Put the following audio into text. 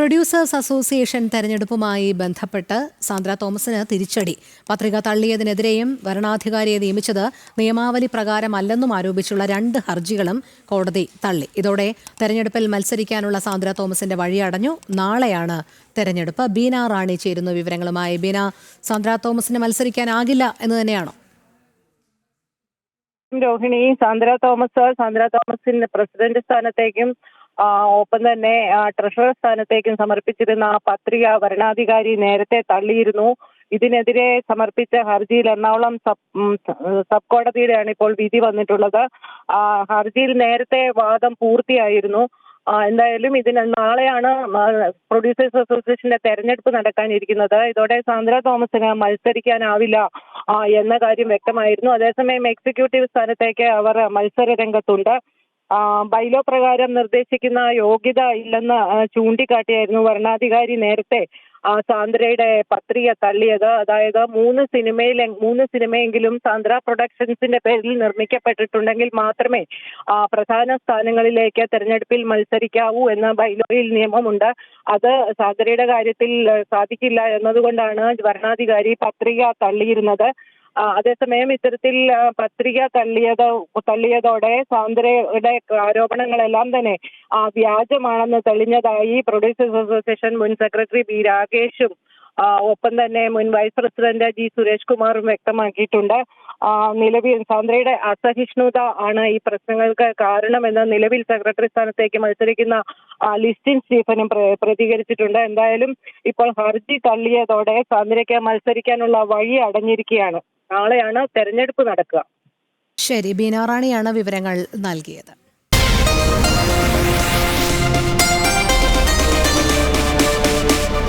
Producers association തെരഞ്ഞെടുപ്പുമായി ബന്ധപ്പെട്ട് സാന്ദ്ര തോമസിന് തിരിച്ചടി. പത്രിക തള്ളിയതിനെതിരെയും വരണാധികാരിയെ നിയമിച്ചത് നിയമാവലി പ്രകാരമല്ലെന്നും ആരോപിച്ചുള്ള 2 ഹർജികളും കോടതി തള്ളി. ഇതോടെ തെരഞ്ഞെടുപ്പിൽ മത്സരിക്കാനുള്ള സാന്ദ്ര തോമസിന്റെ വഴി അടഞ്ഞു. നാളെയാണ് തെരഞ്ഞെടുപ്പ്. ബീന റാണി ചേരുന്നു വിവരങ്ങളുമായി. ബീന, സാന്ദ്ര തോമസിന് മത്സരിക്കാനാകില്ല എന്ന് തന്നെയാണോ? രോഹിണി, സാന്ദ്ര തോമസിന്റെ പ്രസിഡന്റ് സ്ഥാനത്തേക്കും ഒപ്പം തന്നെ ട്രഷറർ സ്ഥാനത്തേക്കും സമർപ്പിച്ചിരുന്ന പത്രിക വരണാധികാരി നേരത്തെ തള്ളിയിരുന്നു. ഇതിനെതിരെ സമർപ്പിച്ച ഹർജിയിൽ എറണാകുളം സബ് കോടതിയിലാണ് ഇപ്പോൾ വിധി വന്നിട്ടുള്ളത്. ഹർജിയിൽ നേരത്തെ വാദം പൂർത്തിയായിരുന്നു. എന്തായാലും ഇതിന് നാളെയാണ് പ്രൊഡ്യൂസേഴ്സ് അസോസിയേഷന്റെ തെരഞ്ഞെടുപ്പ് നടക്കാനിരിക്കുന്നത്. ഇതോടെ സാന്ദ്ര തോമസിന് മത്സരിക്കാനാവില്ല എന്ന കാര്യം വ്യക്തമായിരുന്നു. അതേസമയം എക്സിക്യൂട്ടീവ് സ്ഥാനത്തേക്ക് അവർ മത്സര രംഗത്തുണ്ട്. ബൈലോ പ്രകാരം നിർദ്ദേശിക്കുന്ന യോഗ്യത ഇല്ലെന്ന് ചൂണ്ടിക്കാട്ടിയായിരുന്നു വരണാധികാരി നേരത്തെ സാന്ദ്രയുടെ പത്രിക തള്ളിയത്. അതായത് 3 സിനിമയെങ്കിലും സാന്ദ്ര പ്രൊഡക്ഷൻസിന്റെ പേരിൽ നിർമ്മിക്കപ്പെട്ടിട്ടുണ്ടെങ്കിൽ മാത്രമേ പ്രധാന സ്ഥാനങ്ങളിലേക്ക് തെരഞ്ഞെടുപ്പിൽ മത്സരിക്കാവൂ എന്ന ബൈലോയിൽ നിയമമുണ്ട്. അത് സാന്ദ്രയുടെ കാര്യത്തിൽ സാധിക്കില്ല എന്നതുകൊണ്ടാണ് വരണാധികാരി പത്രിക തള്ളിയിരുന്നത്. അതേസമയം ഇത്തരത്തിൽ പത്രിക തള്ളിയതോടെ സാന്ദ്രയുടെ ആരോപണങ്ങളെല്ലാം തന്നെ വ്യാജമാണെന്ന് തെളിഞ്ഞതായി പ്രൊഡ്യൂസേഴ്സ് അസോസിയേഷൻ മുൻ സെക്രട്ടറി ബി രാകേഷും ഒപ്പം തന്നെ മുൻ വൈസ് പ്രസിഡന്റ് ജി സുരേഷ് കുമാറും വ്യക്തമാക്കിയിട്ടുണ്ട്. നിലവിൽ സാന്ദ്രയുടെ അസഹിഷ്ണുത ആണ് ഈ പ്രശ്നങ്ങൾക്ക് കാരണമെന്ന് നിലവിൽ സെക്രട്ടറി സ്ഥാനത്തേക്ക് മത്സരിക്കുന്ന ലിസ്റ്റിൻ സ്റ്റീഫനും പ്രതികരിച്ചിട്ടുണ്ട്. എന്തായാലും ഇപ്പോൾ ഹർജി തള്ളിയതോടെ സാന്ദ്രയ്ക്ക് മത്സരിക്കാനുള്ള വഴി അടഞ്ഞിരിക്കുകയാണ്. നാളെയാണ് തെരഞ്ഞെടുപ്പ് നടക്കുക. ശരി, ബീന റാണിയാണ് വിവരങ്ങൾ നൽകിയത്.